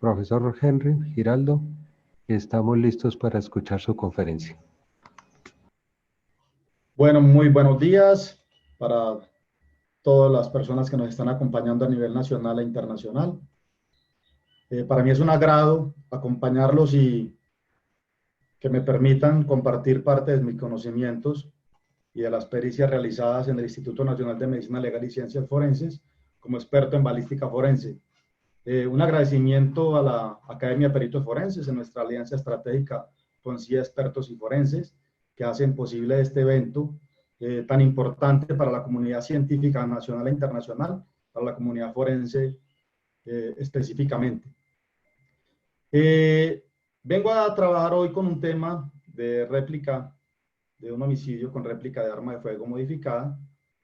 Profesor Henry Giraldo, estamos listos para escuchar su conferencia. Bueno, muy buenos días para todas las personas que nos están acompañando a nivel nacional e internacional. Para mí es un agrado acompañarlos y que me permitan compartir parte de mis conocimientos y de las pericias realizadas en el Instituto Nacional de Medicina Legal y Ciencias Forenses como experto en balística forense. Un agradecimiento a la Academia de Peritos Forenses en nuestra alianza estratégica con CIA Expertos y Forenses que hacen posible este evento tan importante para la comunidad científica nacional e internacional, para la comunidad forense específicamente. Vengo a trabajar hoy con un tema de réplica de un homicidio con réplica de arma de fuego modificada,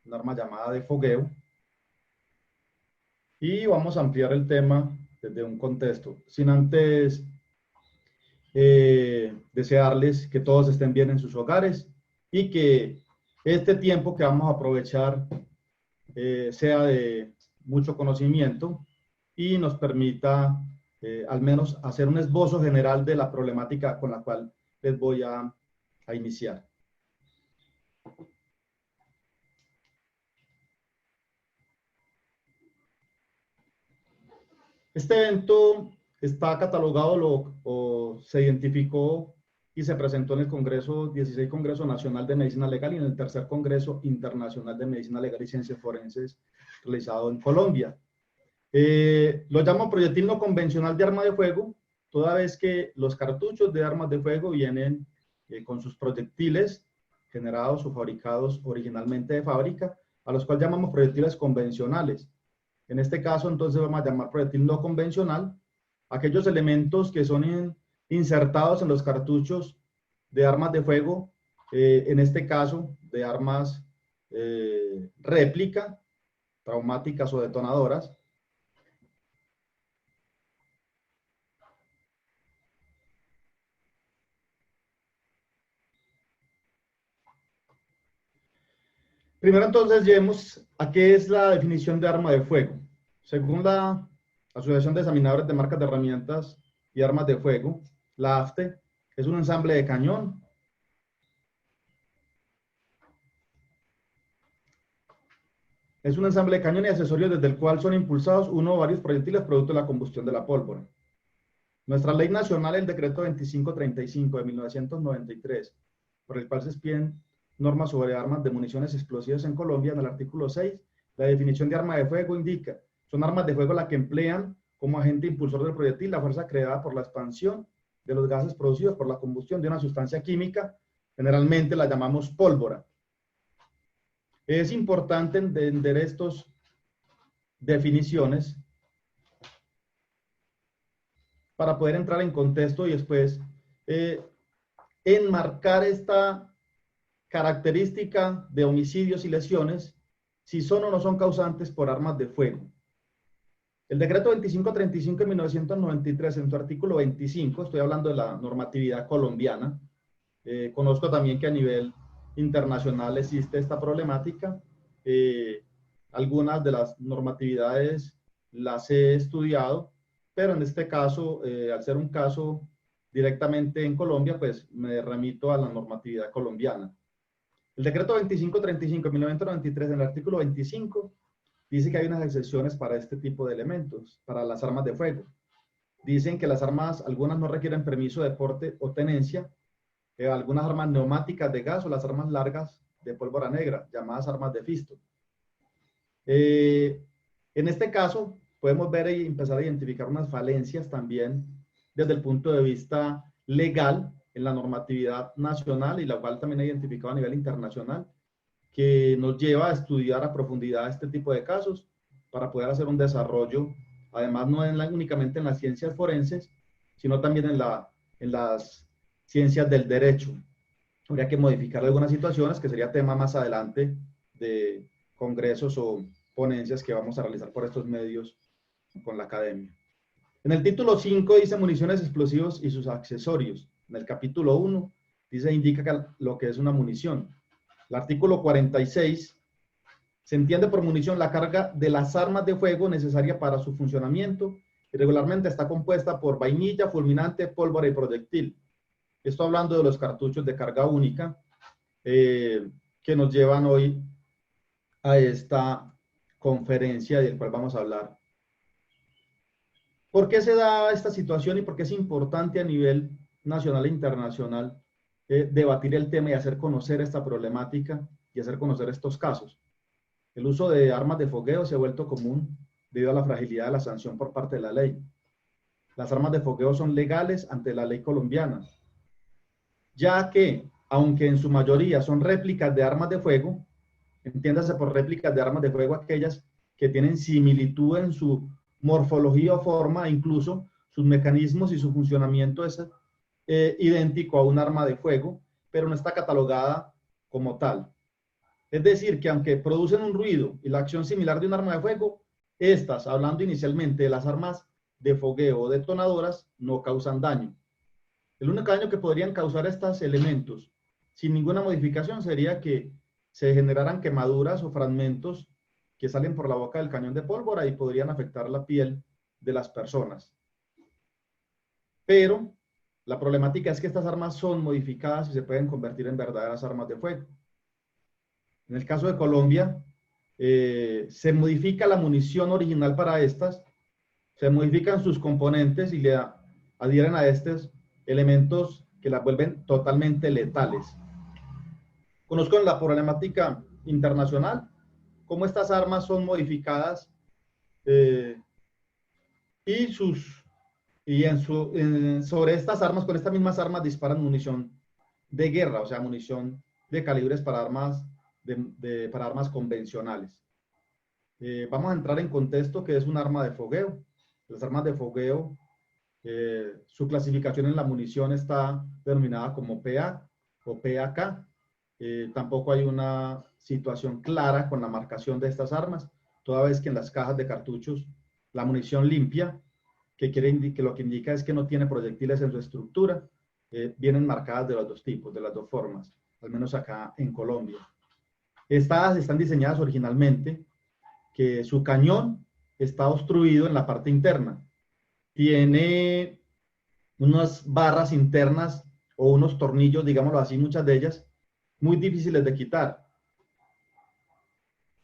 un arma llamada de fogueo, y vamos a ampliar el tema desde un contexto, sin antes desearles que todos estén bien en sus hogares y que este tiempo que vamos a aprovechar sea de mucho conocimiento y nos permita al menos hacer un esbozo general de la problemática con la cual les voy a iniciar. Este evento está catalogado o se identificó y se presentó en el Congreso 16 Congreso Nacional de Medicina Legal y en el tercer Congreso Internacional de Medicina Legal y Ciencias Forenses realizado en Colombia. Lo llamo proyectil no convencional de arma de fuego, toda vez que los cartuchos de armas de fuego vienen con sus proyectiles generados o fabricados originalmente de fábrica, a los cuales llamamos proyectiles convencionales. En este caso, entonces, vamos a llamar proyectil no convencional aquellos elementos que son insertados en los cartuchos de armas de fuego, en este caso, de armas réplica, traumáticas o detonadoras. Primero, entonces, lleguemos a qué es la definición de arma de fuego. Según la Asociación de Examinadores de Marcas de Herramientas y Armas de Fuego, la AFTE, es un ensamble de cañón, y accesorios desde el cual son impulsados uno o varios proyectiles producto de la combustión de la pólvora. Nuestra ley nacional, el decreto 2535 de 1993, por el cual se expiden normas sobre armas de municiones explosivas en Colombia, en el artículo 6, la definición de arma de fuego indica: son armas de fuego las que emplean como agente impulsor del proyectil la fuerza creada por la expansión de los gases producidos por la combustión de una sustancia química, generalmente la llamamos pólvora. Es importante entender estas definiciones para poder entrar en contexto y después enmarcar esta característica de homicidios y lesiones, si son o no son causantes por armas de fuego. El decreto 2535 de 1993, en su artículo 25, estoy hablando de la normatividad colombiana, conozco también que a nivel internacional existe esta problemática, algunas de las normatividades las he estudiado, pero en este caso, al ser un caso directamente en Colombia, pues me remito a la normatividad colombiana. El decreto 2535 de 1993, en el artículo 25, dice que hay unas excepciones para este tipo de elementos, para las armas de fuego. Dicen que las armas, algunas no requieren permiso de porte o tenencia, algunas armas neumáticas de gas o las armas largas de pólvora negra, llamadas armas de fisto. En este caso, podemos ver y empezar a identificar unas falencias también desde el punto de vista legal en la normatividad nacional y la cual también he identificado a nivel internacional, que nos lleva a estudiar a profundidad este tipo de casos para poder hacer un desarrollo, además no únicamente en las ciencias forenses, sino también en las ciencias del derecho. Habría que modificar algunas situaciones, que sería tema más adelante de congresos o ponencias que vamos a realizar por estos medios con la academia. En el título 5 dice municiones, explosivos y sus accesorios. En el capítulo 1 indica lo que es una munición. El artículo 46 se entiende por munición la carga de las armas de fuego necesaria para su funcionamiento y regularmente está compuesta por vainilla, fulminante, pólvora y proyectil. Esto hablando de los cartuchos de carga única que nos llevan hoy a esta conferencia del cual vamos a hablar. ¿Por qué se da esta situación y por qué es importante a nivel nacional e internacional debatir el tema y hacer conocer esta problemática y hacer conocer estos casos? El uso de armas de fogueo se ha vuelto común debido a la fragilidad de la sanción por parte de la ley. Las armas de fogueo son legales ante la ley colombiana, ya que, aunque en su mayoría son réplicas de armas de fuego, entiéndase por réplicas de armas de fuego aquellas que tienen similitud en su morfología o forma, incluso sus mecanismos y su funcionamiento es idéntico a un arma de fuego, pero no está catalogada como tal. Es decir, que aunque producen un ruido y la acción similar de un arma de fuego, estas, hablando inicialmente de las armas de fogueo o detonadoras, no causan daño. El único daño que podrían causar estos elementos sin ninguna modificación sería que se generaran quemaduras o fragmentos que salen por la boca del cañón de pólvora y podrían afectar la piel de las personas. Pero la problemática es que estas armas son modificadas y se pueden convertir en verdaderas armas de fuego. En el caso de Colombia, se modifica la munición original para estas, se modifican sus componentes y le adhieren a estos elementos que las vuelven totalmente letales. Conozco la problemática internacional, cómo estas armas son modificadas sobre estas armas, con estas mismas armas disparan munición de guerra, o sea, munición de calibres para armas, para armas convencionales. Vamos a entrar en contexto que es un arma de fogueo. Las armas de fogueo, su clasificación en la munición está denominada como PA o PAK. Tampoco hay una situación clara con la marcación de estas armas, toda vez que en las cajas de cartuchos la munición limpia, que lo que indica es que no tiene proyectiles en su estructura, vienen marcadas de los dos tipos, de las dos formas, al menos acá en Colombia. Estas están diseñadas originalmente que su cañón está obstruido en la parte interna. Tiene unas barras internas o unos tornillos, digámoslo así, muchas de ellas, muy difíciles de quitar.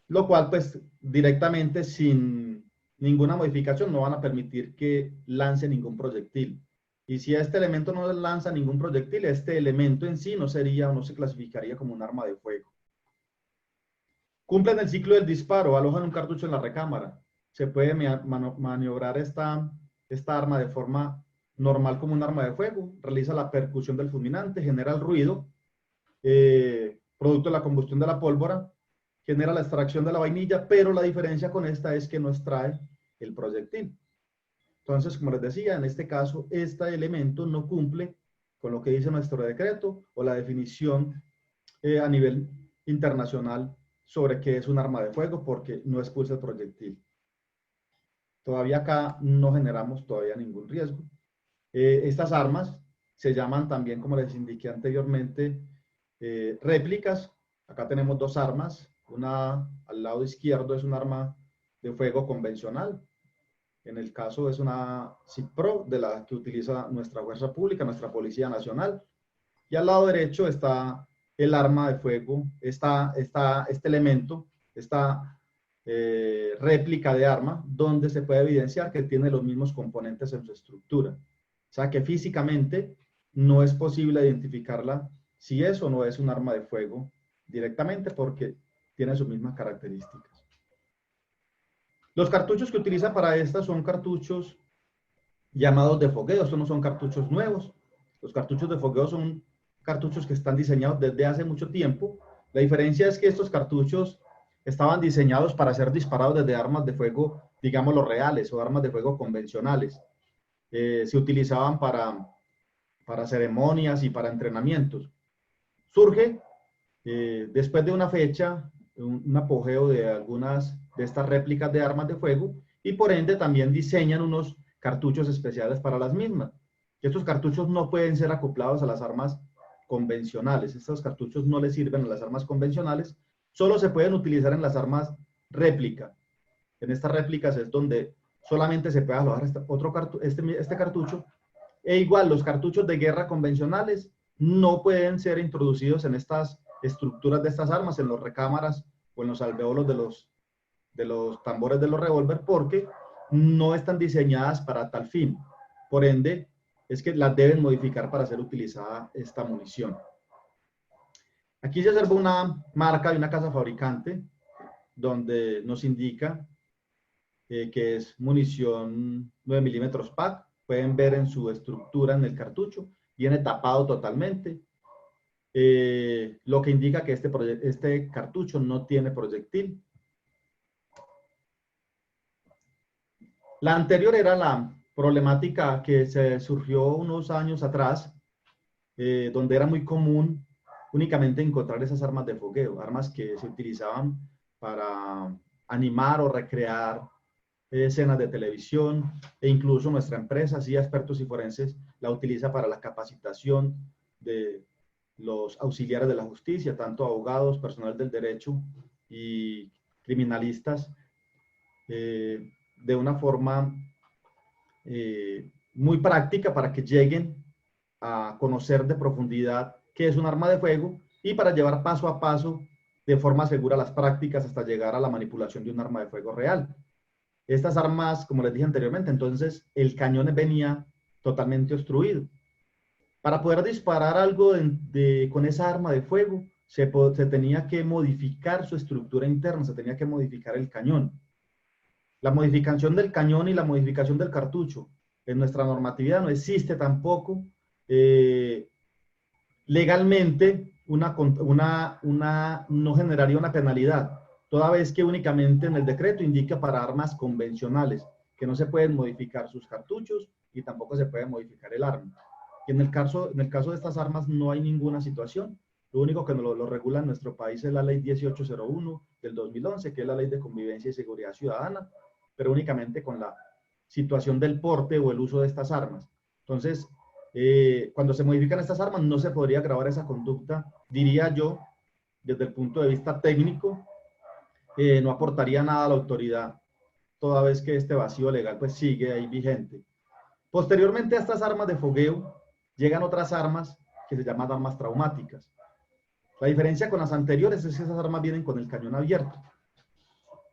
Lo cual, pues, directamente sin ninguna modificación no van a permitir que lance ningún proyectil. Y si este elemento no lanza ningún proyectil, este elemento en sí no sería o no se clasificaría como un arma de fuego. Cumplen el ciclo del disparo, alojan un cartucho en la recámara. Se puede maniobrar esta arma de forma normal como un arma de fuego. Realiza la percusión del fulminante, genera el ruido, producto de la combustión de la pólvora, genera la extracción de la vainilla, pero la diferencia con esta es que no extrae el proyectil. Entonces, como les decía, en este caso, este elemento no cumple con lo que dice nuestro decreto o la definición a nivel internacional sobre qué es un arma de fuego, porque no expulsa el proyectil. Todavía acá no generamos todavía ningún riesgo. Estas armas se llaman también, como les indiqué anteriormente, réplicas. Acá tenemos dos armas. Una al lado izquierdo es un arma de fuego convencional. En el caso es una CIPRO, de la que utiliza nuestra fuerza pública, nuestra Policía Nacional. Y al lado derecho está el arma de fuego, este elemento, esta réplica de arma, donde se puede evidenciar que tiene los mismos componentes en su estructura. O sea que físicamente no es posible identificarla si es o no es un arma de fuego directamente porque tiene sus mismas características. Los cartuchos que utiliza para estas son cartuchos llamados de fogueo. Estos no son cartuchos nuevos. Los cartuchos de fogueo son cartuchos que están diseñados desde hace mucho tiempo. La diferencia es que estos cartuchos estaban diseñados para ser disparados desde armas de fuego, digamos, los reales o armas de fuego convencionales. Se utilizaban para ceremonias y para entrenamientos. Surge después de una fecha, un apogeo de algunas de estas réplicas de armas de fuego y por ende también diseñan unos cartuchos especiales para las mismas. Estos cartuchos no pueden ser acoplados a las armas convencionales. Estos cartuchos no les sirven a las armas convencionales, solo se pueden utilizar en las armas réplica. En estas réplicas es donde solamente se puede alojar este cartucho, e igual los cartuchos de guerra convencionales no pueden ser introducidos en estas estructuras de estas armas, en los recámaras o en los alveolos de los tambores de los revólver, porque no están diseñadas para tal fin. Por ende, es que las deben modificar para ser utilizada esta munición. Aquí se observa una marca de una casa fabricante donde nos indica que es munición 9 milímetros PAC. Pueden ver en su estructura en el cartucho, viene tapado totalmente, lo que indica que este cartucho no tiene proyectil. La anterior era la problemática que se surgió unos años atrás, donde era muy común únicamente encontrar esas armas de fogueo, armas que se utilizaban para animar o recrear escenas de televisión, e incluso nuestra empresa, sí, expertos y forenses, la utiliza para la capacitación de los auxiliares de la justicia, tanto abogados, personal del derecho y criminalistas, de una forma muy práctica para que lleguen a conocer de profundidad qué es un arma de fuego y para llevar paso a paso de forma segura las prácticas hasta llegar a la manipulación de un arma de fuego real. Estas armas, como les dije anteriormente, entonces el cañón venía totalmente obstruido. Para poder disparar algo con esa arma de fuego, se tenía que modificar su estructura interna, se tenía que modificar el cañón. La modificación del cañón y la modificación del cartucho en nuestra normatividad no existe tampoco. Legalmente, no generaría una penalidad, toda vez que únicamente en el decreto indica para armas convencionales, que no se pueden modificar sus cartuchos y tampoco se puede modificar el arma. Y en el caso de estas armas no hay ninguna situación. Lo único que lo regula en nuestro país es la ley 1801 del 2011, que es la ley de convivencia y seguridad ciudadana, pero únicamente con la situación del porte o el uso de estas armas. Entonces, cuando se modifican estas armas no se podría grabar esa conducta, diría yo, desde el punto de vista técnico, no aportaría nada a la autoridad, toda vez que este vacío legal pues sigue ahí vigente. Posteriormente a estas armas de fogueo, llegan otras armas que se llaman armas traumáticas. La diferencia con las anteriores es que esas armas vienen con el cañón abierto.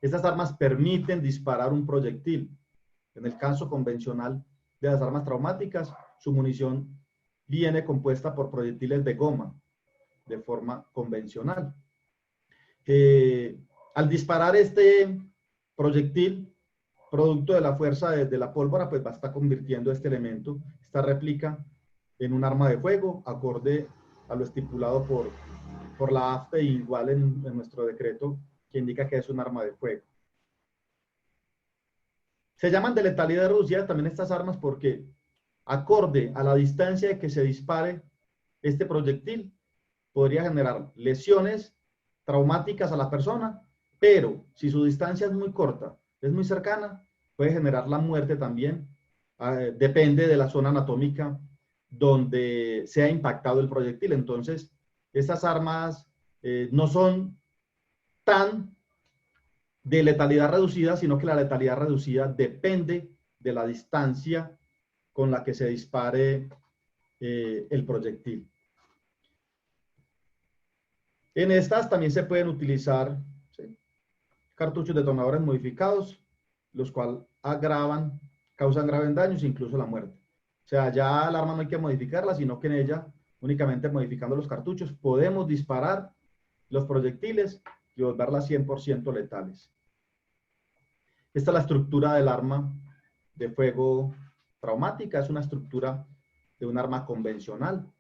Estas armas permiten disparar un proyectil. En el caso convencional de las armas traumáticas, su munición viene compuesta por proyectiles de goma, de forma convencional. Al disparar este proyectil, producto de la fuerza de la pólvora, pues va a estar convirtiendo este elemento, esta réplica, en un arma de fuego, acorde a lo estipulado por la AFPE, igual en nuestro decreto, que indica que es un arma de fuego. Se llaman de letalidad reducida también estas armas porque, acorde a la distancia de que se dispare este proyectil, podría generar lesiones traumáticas a la persona, pero si su distancia es muy corta, es muy cercana, puede generar la muerte también. Depende de la zona anatómica donde sea impactado el proyectil. Entonces, estas armas no son tan de letalidad reducida, sino que la letalidad reducida depende de la distancia con la que se dispare el proyectil. En estas también se pueden utilizar, ¿sí?, cartuchos detonadores modificados, los cuales causan graves daños, incluso la muerte. O sea, ya el arma no hay que modificarla, sino que en ella, únicamente modificando los cartuchos, podemos disparar los proyectiles y volverlas 100% letales. Esta es la estructura del arma de fuego traumática, es una estructura de un arma convencional.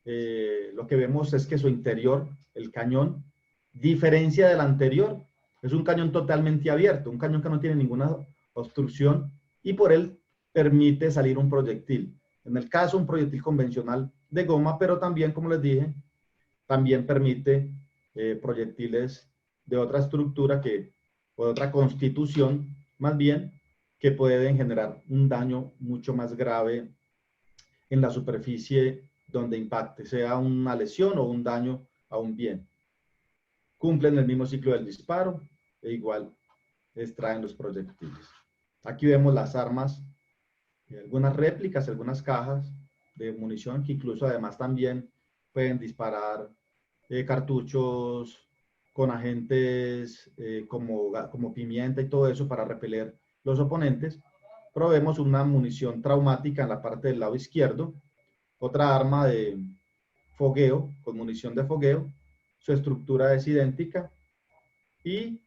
Lo que vemos es que su interior, el cañón, diferencia del anterior, es un cañón totalmente abierto, un cañón que no tiene ninguna obstrucción y por él permite salir un proyectil. En el caso, un proyectil convencional de goma, pero también, como les dije, también permite proyectiles de otra estructura o de otra constitución, más bien, que pueden generar un daño mucho más grave en la superficie donde impacte, sea una lesión o un daño a un bien. Cumplen el mismo ciclo del disparo e igual extraen los proyectiles. Aquí vemos las armas, algunas réplicas, algunas cajas de munición que incluso además también pueden disparar cartuchos con agentes como pimienta y todo eso para repeler los oponentes. Pero vemos una munición traumática en la parte del lado izquierdo, otra arma de fogueo, con munición de fogueo, su estructura es idéntica y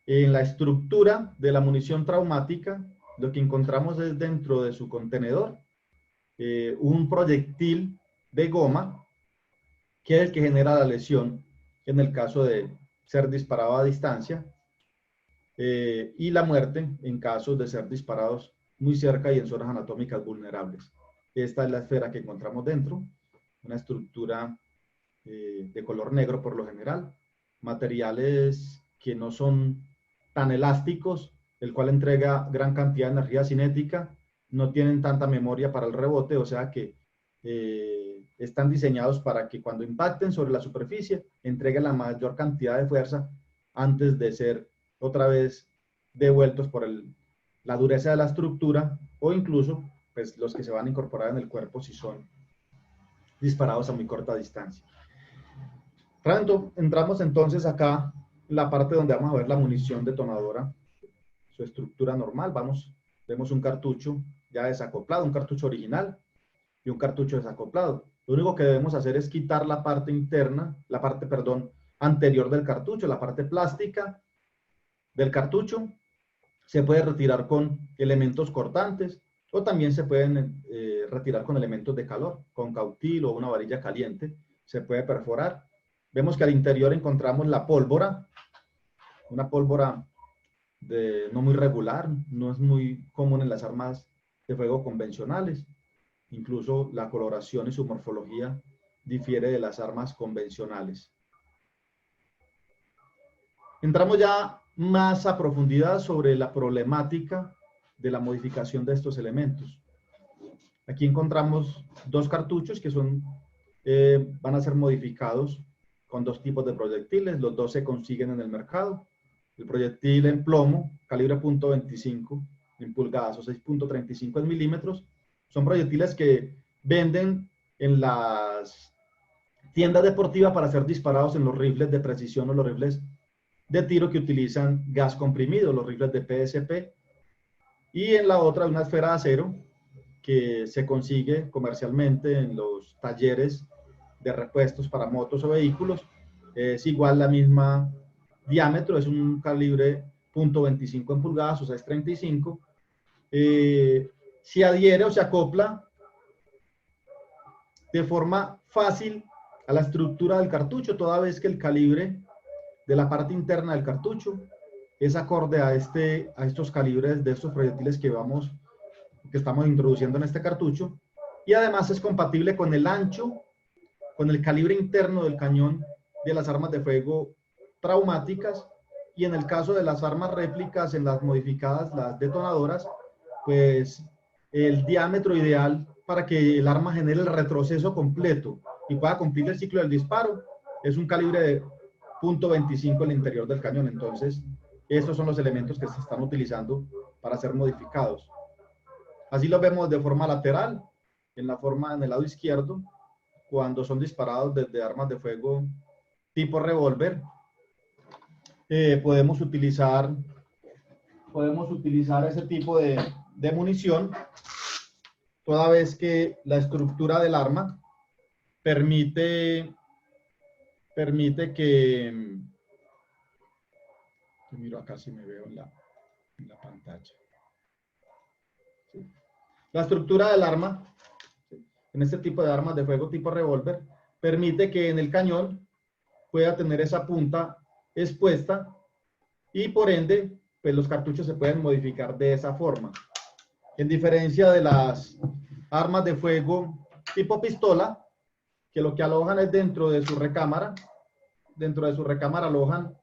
en la estructura de la munición traumática lo que encontramos es dentro de su contenedor un proyectil de goma que es el que genera la lesión en el caso de ser disparado a distancia y la muerte en casos de ser disparados muy cerca y en zonas anatómicas vulnerables. Esta es la esfera que encontramos dentro, una estructura de color negro por lo general, materiales que no son tan elásticos, el cual entrega gran cantidad de energía cinética, no tienen tanta memoria para el rebote, o sea que están diseñados para que cuando impacten sobre la superficie entreguen la mayor cantidad de fuerza antes de ser otra vez devueltos por la dureza de la estructura o incluso pues, los que se van a incorporar en el cuerpo si son disparados a muy corta distancia. Entramos entonces acá en la parte donde vamos a ver la munición detonadora, su estructura normal. Vemos un cartucho ya desacoplado, un cartucho original y un cartucho desacoplado. Lo único que debemos hacer es quitar la parte interna, anterior del cartucho, la parte plástica del cartucho. Se puede retirar con elementos cortantes o también se pueden retirar con elementos de calor, con cautil o una varilla caliente. Se puede perforar. Vemos que al interior encontramos la pólvora, una pólvora no muy regular, no es muy común en las armas de fuego convencionales. Incluso la coloración y su morfología difiere de las armas convencionales. Entramos ya más a profundidad sobre la problemática de la modificación de estos elementos. Aquí encontramos dos cartuchos que van a ser modificados con dos tipos de proyectiles. Los dos se consiguen en el mercado. El proyectil en plomo, calibre .25 en pulgadas o 6.35 en milímetros. Son proyectiles que venden en las tiendas deportivas para ser disparados en los rifles de precisión o los rifles de tiro que utilizan gas comprimido, los rifles de PSP. Y en la otra una esfera de acero que se consigue comercialmente en los talleres de repuestos para motos o vehículos. Es igual la misma diámetro, es un calibre .25 en pulgadas o 6.35. Se adhiere o se acopla de forma fácil a la estructura del cartucho, toda vez que el calibre de la parte interna del cartucho es acorde a estos calibres de estos proyectiles que estamos introduciendo en este cartucho, y además es compatible con el ancho, con el calibre interno del cañón de las armas de fuego traumáticas, y en el caso de las armas réplicas, en las modificadas, las detonadoras, pues el diámetro ideal para que el arma genere el retroceso completo y pueda cumplir el ciclo del disparo es un calibre de .25 en el interior del cañón. Entonces, estos son los elementos que se están utilizando para ser modificados. Así los vemos de forma lateral, en el lado izquierdo, cuando son disparados desde armas de fuego tipo revólver. Podemos utilizar ese tipo de munición, toda vez que la estructura del arma permite que... Miro acá si me veo en la pantalla. Sí. La estructura del arma, en este tipo de armas de fuego tipo revólver, permite que en el cañón pueda tener esa punta expuesta y por ende pues los cartuchos se pueden modificar de esa forma. En diferencia de las armas de fuego tipo pistola, que lo que alojan es dentro de su recámara alojan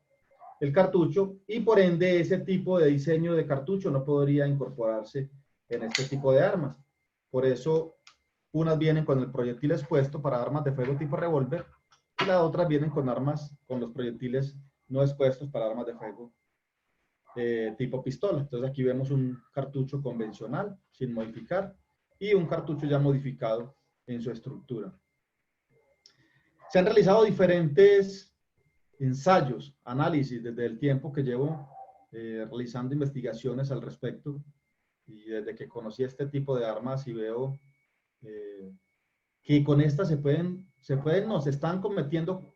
el cartucho y por ende ese tipo de diseño de cartucho no podría incorporarse en este tipo de armas. Por eso unas vienen con el proyectil expuesto para armas de fuego tipo revólver y las otras vienen con los proyectiles no expuestos para armas de fuego tipo pistola. Entonces aquí vemos un cartucho convencional, sin modificar, y un cartucho ya modificado en su estructura. Se han realizado diferentes ensayos, análisis desde el tiempo que llevo realizando investigaciones al respecto, y desde que conocí este tipo de armas y veo que con estas no, se están cometiendo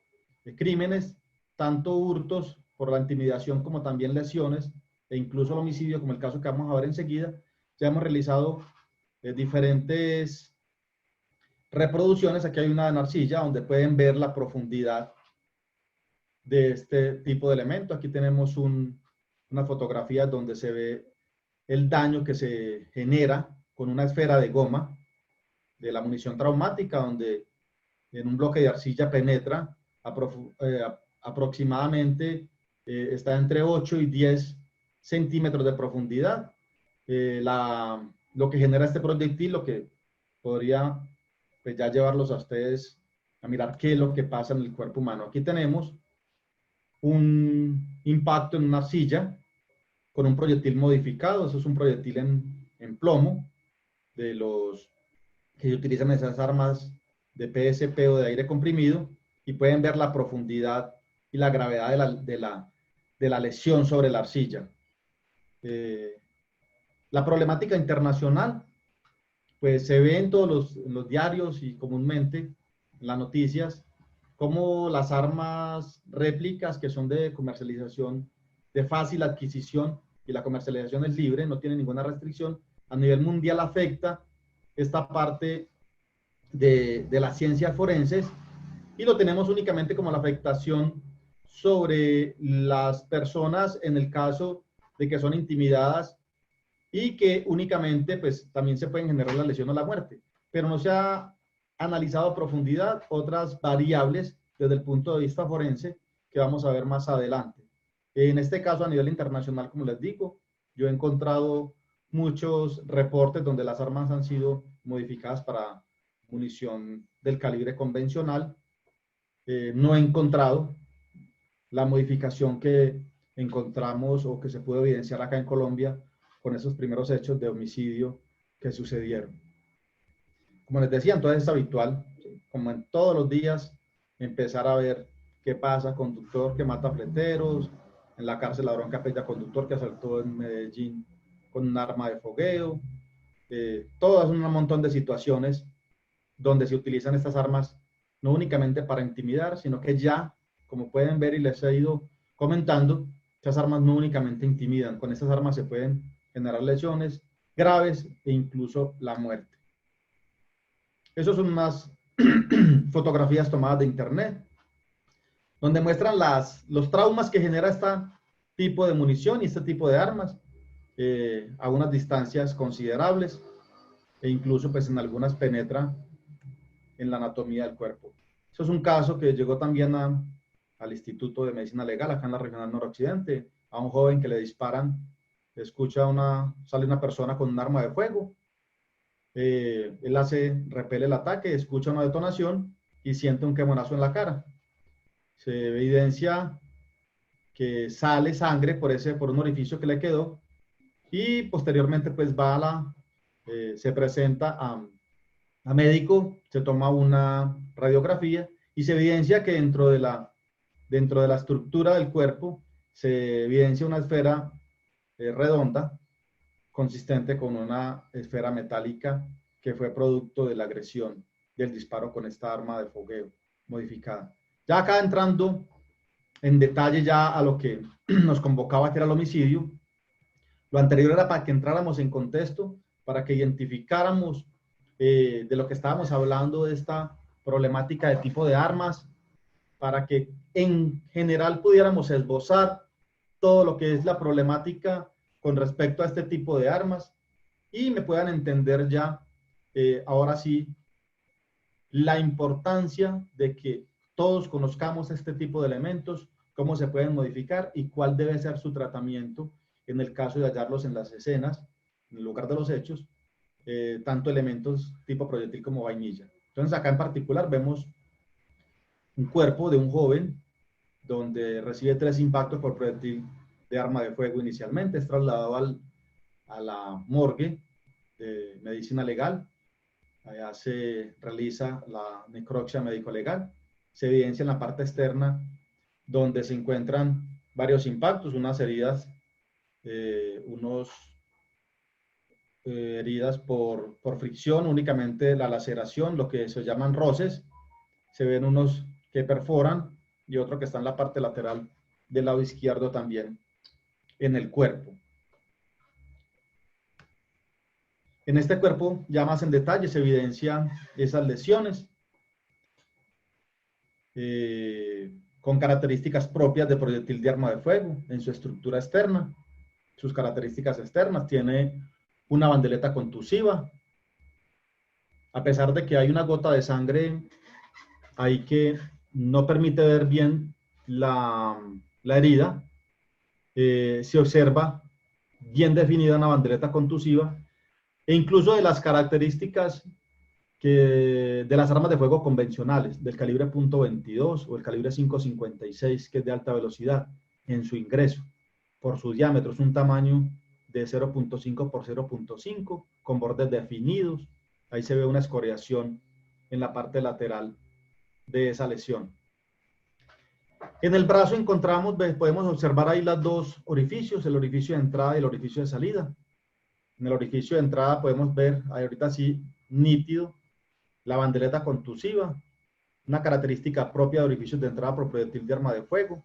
crímenes, tanto hurtos por la intimidación como también lesiones, e incluso el homicidio, como el caso que vamos a ver enseguida. Ya hemos realizado diferentes reproducciones. Aquí hay una en arcilla donde pueden ver la profundidad de este tipo de elemento. Aquí tenemos una fotografía donde se ve el daño que se genera con una esfera de goma de la munición traumática, donde en un bloque de arcilla penetra aproximadamente, está entre 8 y 10 centímetros de profundidad. Lo que genera este proyectil, lo que podría pues, ya llevarlos a ustedes a mirar qué es lo que pasa en el cuerpo humano. Aquí tenemos un impacto en una arcilla con un proyectil modificado. Eso es un proyectil en plomo, de los que se utilizan en esas armas de PSP o de aire comprimido, y pueden ver la profundidad y la gravedad de la lesión sobre la arcilla. La problemática internacional, pues se ve en todos los diarios y comúnmente en las noticias, como las armas réplicas, que son de comercialización, de fácil adquisición, y la comercialización es libre, no tiene ninguna restricción, a nivel mundial afecta esta parte de las ciencias forenses, y lo tenemos únicamente como la afectación sobre las personas en el caso de que son intimidadas, y que únicamente pues también se pueden generar la lesión o la muerte, pero no se ha analizado a profundidad otras variables desde el punto de vista forense que vamos a ver más adelante. En este caso, a nivel internacional, como les digo, yo he encontrado muchos reportes donde las armas han sido modificadas para munición del calibre convencional. No he encontrado la modificación que encontramos o que se pudo evidenciar acá en Colombia con esos primeros hechos de homicidio que sucedieron. Como les decía, entonces es habitual, como en todos los días, empezar a ver qué pasa: conductor que mata fleteros, en la cárcel ladrón que apella conductor que asaltó en Medellín con un arma de fogueo, todas un montón de situaciones donde se utilizan estas armas no únicamente para intimidar, sino que ya, como pueden ver y les he ido comentando, estas armas no únicamente intimidan, con estas armas se pueden generar lesiones graves e incluso la muerte. Esas son unas fotografías tomadas de internet, donde muestran los traumas que genera este tipo de munición y este tipo de armas a unas distancias considerables, e incluso pues en algunas penetra en la anatomía del cuerpo. Eso es un caso que llegó también al Instituto de Medicina Legal, acá en la Regional Noroccidente, a un joven que le disparan, sale una persona con un arma de fuego, él repele el ataque, escucha una detonación y siente un quemonazo en la cara. Se evidencia que sale sangre por un orificio que le quedó, y posteriormente pues se presenta a médico, se toma una radiografía y se evidencia que dentro de la estructura del cuerpo se evidencia una esfera redonda, consistente con una esfera metálica que fue producto de la agresión del disparo con esta arma de fogueo modificada. Ya acá entrando en detalle ya a lo que nos convocaba, que era el homicidio. Lo anterior era para que entráramos en contexto, para que identificáramos de lo que estábamos hablando, de esta problemática de tipo de armas, para que en general pudiéramos esbozar todo lo que es la problemática con respecto a este tipo de armas, y me puedan entender ya, ahora sí, la importancia de que todos conozcamos este tipo de elementos, cómo se pueden modificar y cuál debe ser su tratamiento en el caso de hallarlos en las escenas, en el lugar de los hechos, tanto elementos tipo proyectil como vainilla. Entonces acá en particular vemos un cuerpo de un joven donde recibe 3 impactos por proyectil de arma de fuego inicialmente, es trasladado a la morgue de medicina legal. Allá se realiza la necropsia médico-legal. Se evidencia en la parte externa donde se encuentran varios impactos, unas heridas, heridas por fricción, únicamente la laceración, lo que se llaman roces. Se ven unos que perforan y otro que está en la parte lateral del lado izquierdo también en el cuerpo. En este cuerpo, ya más en detalle, se evidencian esas lesiones con características propias de proyectil de arma de fuego en su estructura externa. Sus características externas: tiene una bandeleta contusiva. A pesar de que hay una gota de sangre ahí que no permite ver bien la herida, se observa bien definida una bandeleta contusiva, e incluso de las características de las armas de fuego convencionales, del calibre .22 o el calibre 5.56, que es de alta velocidad, en su ingreso. Por su diámetro es un tamaño de 0.5 por 0.5, con bordes definidos. Ahí se ve una escoriación en la parte lateral de esa lesión. En el brazo encontramos, podemos observar ahí los dos orificios, el orificio de entrada y el orificio de salida. En el orificio de entrada podemos ver, ahorita sí, nítido, la bandeleta contusiva, una característica propia de orificios de entrada por proyectil de arma de fuego.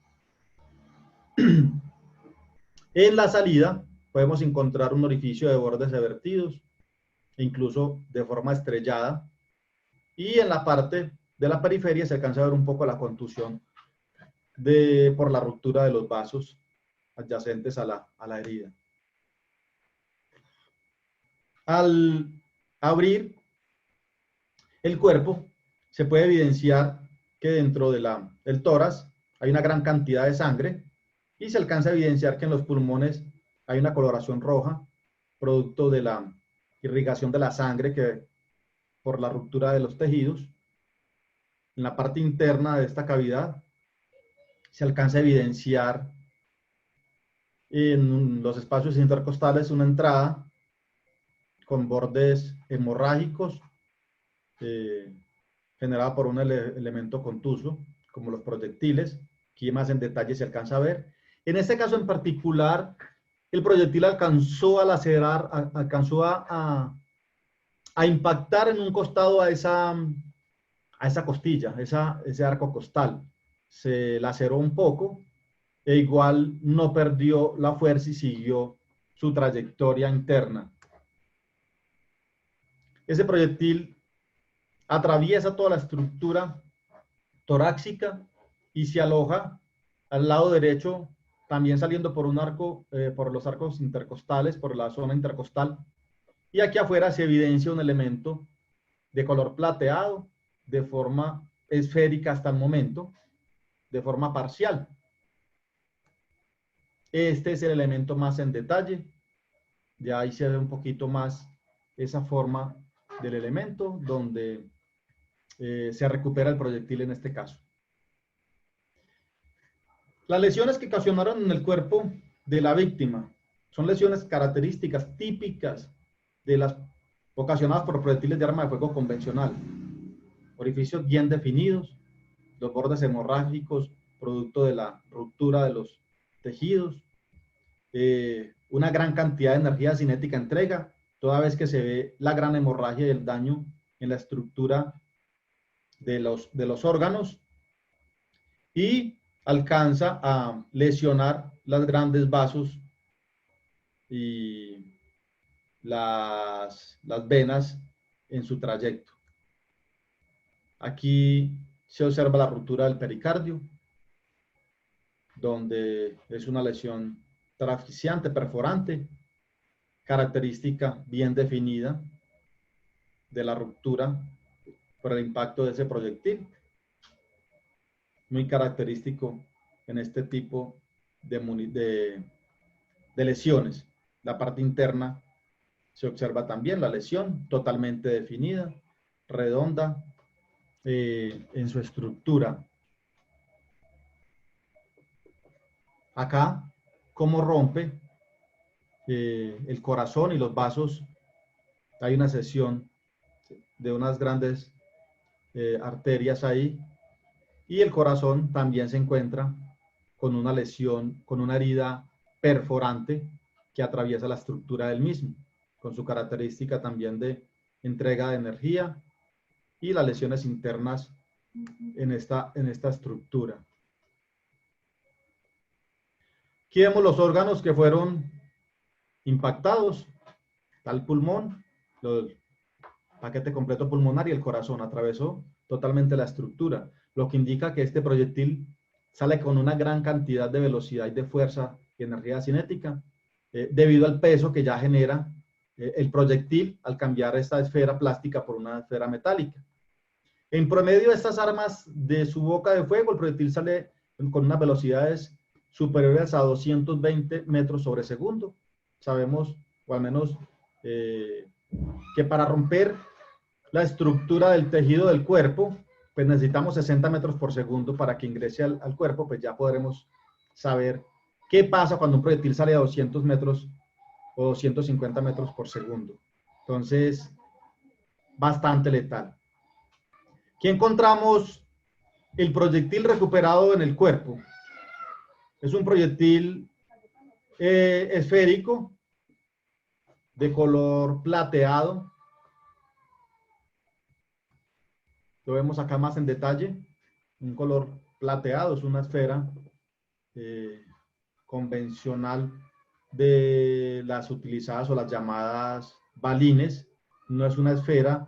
En la salida podemos encontrar un orificio de bordes revertidos, incluso de forma estrellada, y en la parte de la periferia se alcanza a ver un poco la contusión por la ruptura de los vasos adyacentes a la herida. Al abrir el cuerpo, se puede evidenciar que dentro del tórax hay una gran cantidad de sangre, y se alcanza a evidenciar que en los pulmones hay una coloración roja, producto de la irrigación de la sangre por la ruptura de los tejidos. En la parte interna de esta cavidad se alcanza a evidenciar en los espacios intercostales una entrada con bordes hemorrágicos generada por un elemento contuso, como los proyectiles. Aquí más en detalle se alcanza a ver. En este caso en particular, el proyectil alcanzó a lacerar, alcanzó a impactar en un costado a esa costilla, ese arco costal. Se laceró un poco, e igual no perdió la fuerza y siguió su trayectoria interna. Ese proyectil atraviesa toda la estructura torácica y se aloja al lado derecho, también saliendo por un arco, por los arcos intercostales, por la zona intercostal. Y aquí afuera se evidencia un elemento de color plateado, de forma esférica hasta el momento, de forma parcial. Este es el elemento más en detalle. Ya ahí se ve un poquito más esa forma del elemento, donde se recupera el proyectil en este caso. Las lesiones que ocasionaron en el cuerpo de la víctima son lesiones características, típicas de las ocasionadas por proyectiles de arma de fuego convencional. Orificios bien definidos, los bordes hemorrágicos producto de la ruptura de los tejidos, una gran cantidad de energía cinética entrega, toda vez que se ve la gran hemorragia y el daño en la estructura de los órganos, y alcanza a lesionar los grandes vasos y las venas en su trayecto. Aquí se observa la ruptura del pericardio, donde es una lesión asfixiante, perforante, característica bien definida de la ruptura por el impacto de ese proyectil. Muy característico en este tipo de lesiones. La parte interna se observa también la lesión totalmente definida, redonda en su estructura. Acá cómo rompe el corazón y los vasos. Hay una sección de unas grandes arterias ahí, y el corazón también se encuentra con una lesión, con una herida perforante que atraviesa la estructura del mismo, con su característica también de entrega de energía y las lesiones internas en esta estructura. Aquí vemos los órganos que fueron impactados, el pulmón, el paquete completo pulmonar y el corazón. Atravesó totalmente la estructura, lo que indica que este proyectil sale con una gran cantidad de velocidad y de fuerza y energía cinética, debido al peso que ya genera el proyectil al cambiar esta esfera plástica por una esfera metálica. En promedio de estas armas de su boca de fuego, el proyectil sale con unas velocidades superiores a 220 metros sobre segundo. Sabemos, o al menos, que para romper la estructura del tejido del cuerpo, pues necesitamos 60 metros por segundo para que ingrese al cuerpo. Pues ya podremos saber qué pasa cuando un proyectil sale a 200 metros o 250 metros por segundo. Entonces, bastante letal. Aquí encontramos el proyectil recuperado en el cuerpo. Es un proyectil esférico de color plateado. Lo vemos acá más en detalle. Un color plateado, es una esfera convencional de las utilizadas o las llamadas balines. No es una esfera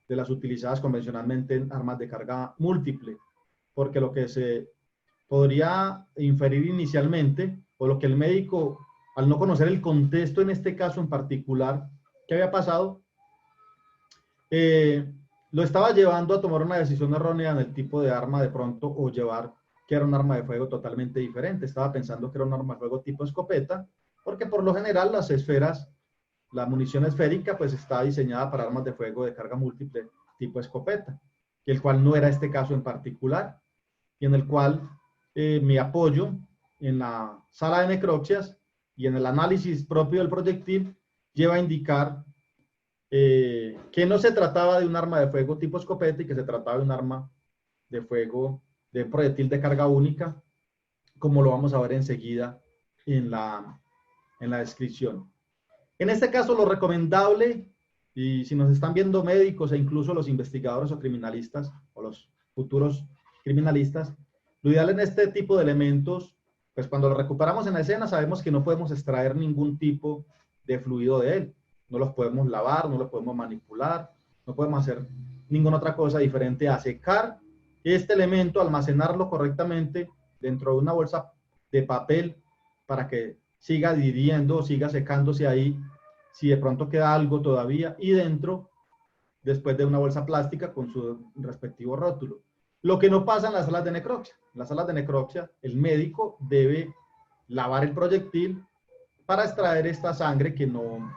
de las utilizadas convencionalmente en armas de carga múltiple, porque lo que se podría inferir inicialmente, o lo que el médico, al no conocer el contexto en este caso en particular, ¿qué había pasado? Lo estaba llevando a tomar una decisión errónea en el tipo de arma de pronto, o llevar que era un arma de fuego totalmente diferente. Estaba pensando que era un arma de fuego tipo escopeta, porque por lo general las esferas, la munición esférica, pues está diseñada para armas de fuego de carga múltiple tipo escopeta, el cual no era este caso en particular, y en el cual mi apoyo en la sala de necropsias y en el análisis propio del proyectil lleva a indicar que no se trataba de un arma de fuego tipo escopeta y que se trataba de un arma de fuego de proyectil de carga única, como lo vamos a ver enseguida en la descripción. En este caso, lo recomendable, y si nos están viendo médicos e incluso los investigadores o criminalistas, o los futuros criminalistas, lo ideal en este tipo de elementos, pues cuando lo recuperamos en la escena, sabemos que no podemos extraer ningún tipo de fluido de él. No los podemos lavar, no los podemos manipular, no podemos hacer ninguna otra cosa diferente a secar este elemento, almacenarlo correctamente dentro de una bolsa de papel para que siga adhiriendo, siga secándose ahí, si de pronto queda algo todavía, y dentro, después de una bolsa plástica con su respectivo rótulo. Lo que no pasa en las salas de necropsia. En las salas de necropsia, el médico debe lavar el proyectil para extraer esta sangre que no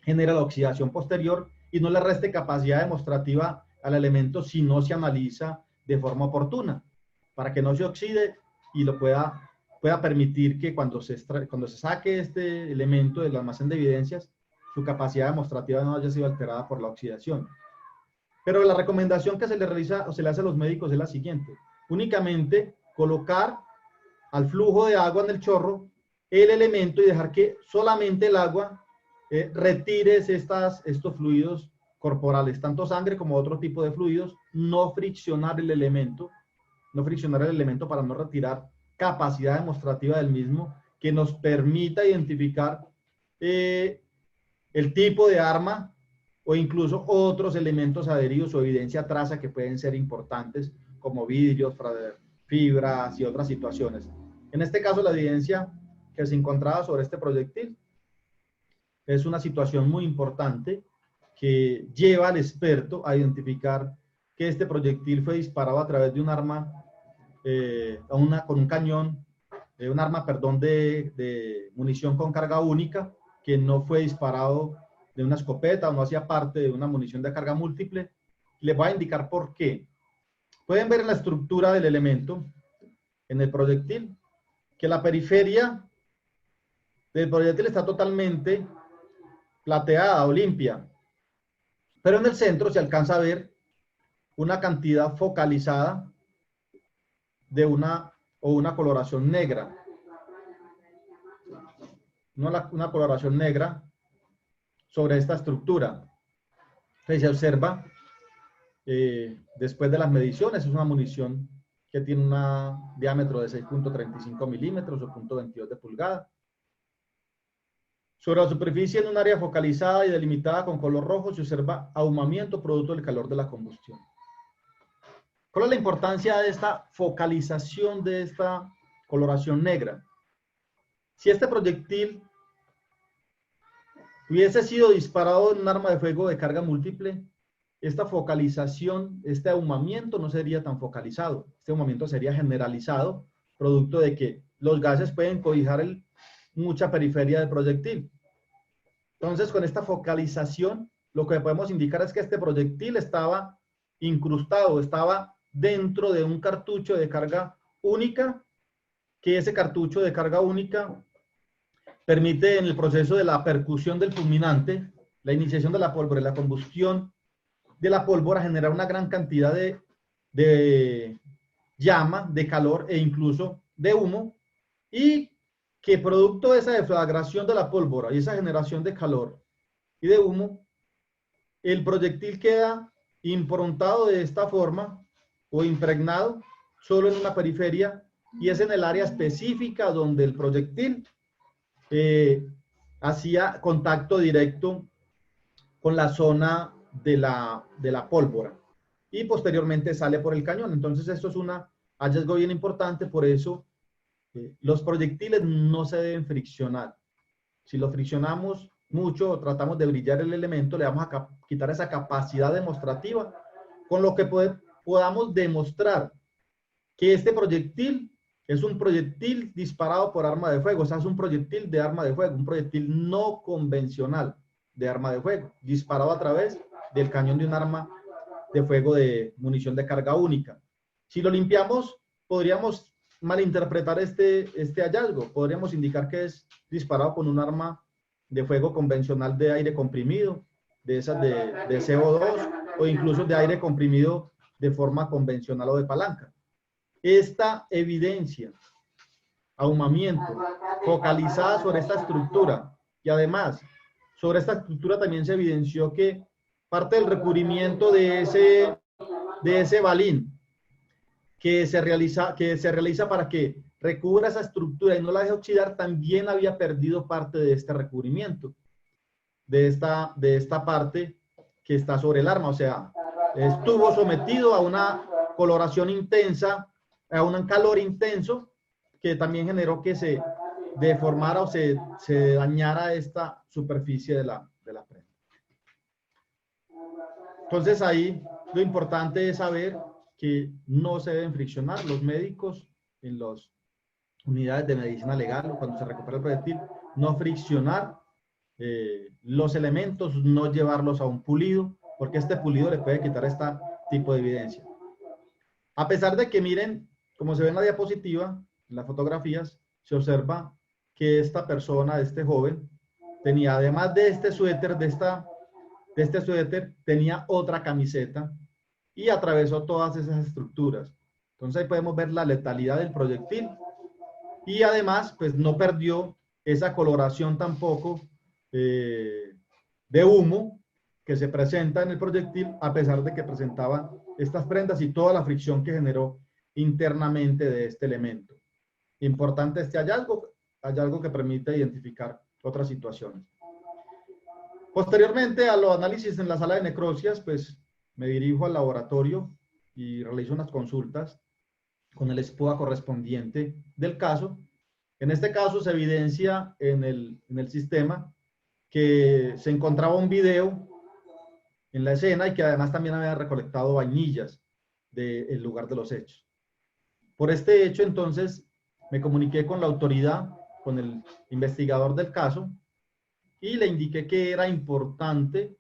genera la oxidación posterior y no le reste capacidad demostrativa al elemento si no se analiza de forma oportuna, para que no se oxide y lo pueda permitir que cuando se saque este elemento del almacén de evidencias, su capacidad demostrativa no haya sido alterada por la oxidación. Pero la recomendación que se le realiza o se le hace a los médicos es la siguiente: únicamente colocar al flujo de agua en el chorro el elemento y dejar que solamente el agua retire estos fluidos corporales, tanto sangre como otro tipo de fluidos, no friccionar el elemento para no retirar capacidad demostrativa del mismo que nos permita identificar el tipo de arma o incluso otros elementos adheridos o evidencia traza que pueden ser importantes, como vidrios, fibras y otras situaciones. En este caso, la evidencia que se encontraba sobre este proyectil es una situación muy importante que lleva al experto a identificar que este proyectil fue disparado a través de un arma, con un cañón, un arma, perdón, de munición con carga única, que no fue disparado de una escopeta o no hacía parte de una munición de carga múltiple. Les voy a indicar por qué. Pueden ver en la estructura del elemento, en el proyectil, que la periferia del proyectil está totalmente plateada o limpia, pero en el centro se alcanza a ver una cantidad focalizada de una coloración negra. Una coloración negra sobre esta estructura. Entonces se observa, después de las mediciones, es una munición que tiene un diámetro de 6.35 milímetros o 0.22 de pulgada. Sobre la superficie, en un área focalizada y delimitada con color rojo, se observa ahumamiento producto del calor de la combustión. ¿Cuál es la importancia de esta focalización de esta coloración negra? Si este proyectil hubiese sido disparado en un arma de fuego de carga múltiple, esta focalización, este ahumamiento no sería tan focalizado. Este ahumamiento sería generalizado, producto de que los gases pueden cobijar mucha periferia del proyectil. Entonces, con esta focalización, lo que podemos indicar es que este proyectil estaba incrustado, estaba dentro de un cartucho de carga única, que ese cartucho de carga única permite en el proceso de la percusión del fulminante, la iniciación de la pólvora y la combustión de la pólvora, generar una gran cantidad de llama, de calor e incluso de humo, y que producto de esa deflagración de la pólvora y esa generación de calor y de humo, el proyectil queda improntado de esta forma o impregnado solo en una periferia, y es en el área específica donde el proyectil hacía contacto directo con la zona de la pólvora y posteriormente sale por el cañón. Entonces esto es un hallazgo bien importante, por eso los proyectiles no se deben friccionar. Si lo friccionamos mucho o tratamos de brillar el elemento, le vamos a quitar esa capacidad demostrativa, con lo que podamos demostrar que este proyectil es un proyectil disparado por arma de fuego, o sea, es un proyectil de arma de fuego, un proyectil no convencional de arma de fuego, disparado a través del cañón de un arma de fuego de munición de carga única. Si lo limpiamos, podríamos malinterpretar este hallazgo, podríamos indicar que es disparado con un arma de fuego convencional de aire comprimido, de esas de CO2, o incluso de aire comprimido de forma convencional o de palanca. Esta evidencia, ahumamiento, focalizada sobre esta estructura, y además sobre esta estructura también se evidenció que parte del recubrimiento de ese balín que se realiza para que recubra esa estructura y no la deje oxidar, también había perdido parte de este recubrimiento, de esta parte que está sobre el arma. O sea, estuvo sometido a una coloración intensa, a un calor intenso, que también generó que se deformara o se dañara esta superficie de la prenda. Entonces ahí lo importante es saber que no se deben friccionar. Los médicos en las unidades de medicina legal, cuando se recupera el proyectil, no friccionar los elementos, no llevarlos a un pulido, porque este pulido le puede quitar este tipo de evidencia. A pesar de que, miren, como se ve en la diapositiva, en las fotografías, se observa que esta persona, este joven, tenía, además de este suéter, tenía otra camiseta y atravesó todas esas estructuras. Entonces ahí podemos ver la letalidad del proyectil, y además pues no perdió esa coloración tampoco de humo que se presenta en el proyectil, a pesar de que presentaba estas prendas y toda la fricción que generó internamente de este elemento. Importante este hallazgo que permite identificar otras situaciones. Posteriormente a los análisis en la sala de necropsias, pues me dirijo al laboratorio y realizo unas consultas con el SPOA correspondiente del caso. En este caso se evidencia en el sistema que se encontraba un video en la escena y que además también había recolectado vainillas del lugar de los hechos. Por este hecho, entonces, me comuniqué con la autoridad, con el investigador del caso, y le indiqué que era importante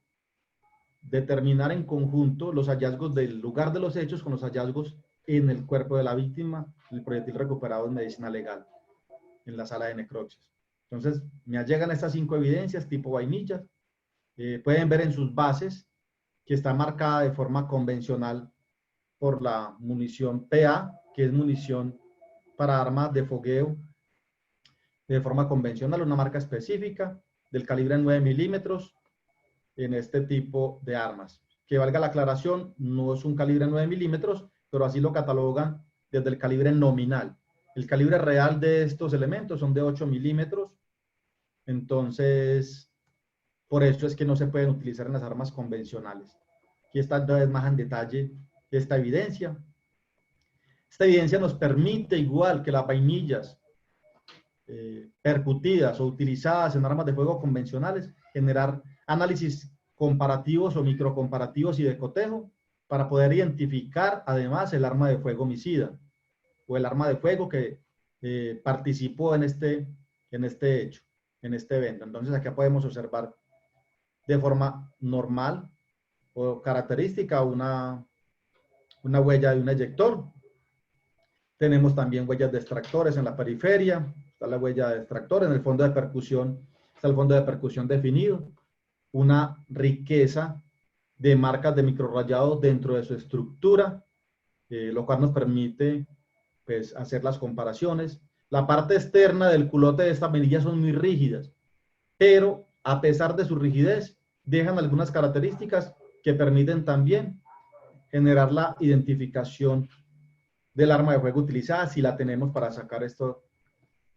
determinar en conjunto los hallazgos del lugar de los hechos con los hallazgos en el cuerpo de la víctima, el proyectil recuperado en medicina legal, en la sala de necropsias. Entonces, me allegan estas 5 evidencias tipo vainilla. Pueden ver en sus bases que está marcada de forma convencional por la munición PA, que es munición para armas de fogueo de forma convencional, una marca específica del calibre 9 milímetros en este tipo de armas. Que valga la aclaración, no es un calibre 9 milímetros, pero así lo catalogan desde el calibre nominal. El calibre real de estos elementos son de 8 milímetros, entonces por eso es que no se pueden utilizar en las armas convencionales. Aquí está entonces más en detalle esta evidencia. Esta evidencia nos permite, igual que las vainillas percutidas o utilizadas en armas de fuego convencionales, generar análisis comparativos o microcomparativos y de cotejo para poder identificar además el arma de fuego homicida o el arma de fuego que participó en este hecho, en este evento. Entonces acá podemos observar de forma normal o característica una huella de un eyector. Tenemos también huellas de extractores en la periferia, está la huella de extractor, en el fondo de percusión está el fondo de percusión definido, una riqueza de marcas de microrrayado dentro de su estructura, lo cual nos permite pues, hacer las comparaciones. La parte externa del culote de esta vainilla son muy rígidas, pero a pesar de su rigidez, dejan algunas características que permiten también generar la identificación del arma de fuego utilizada, si la tenemos para sacar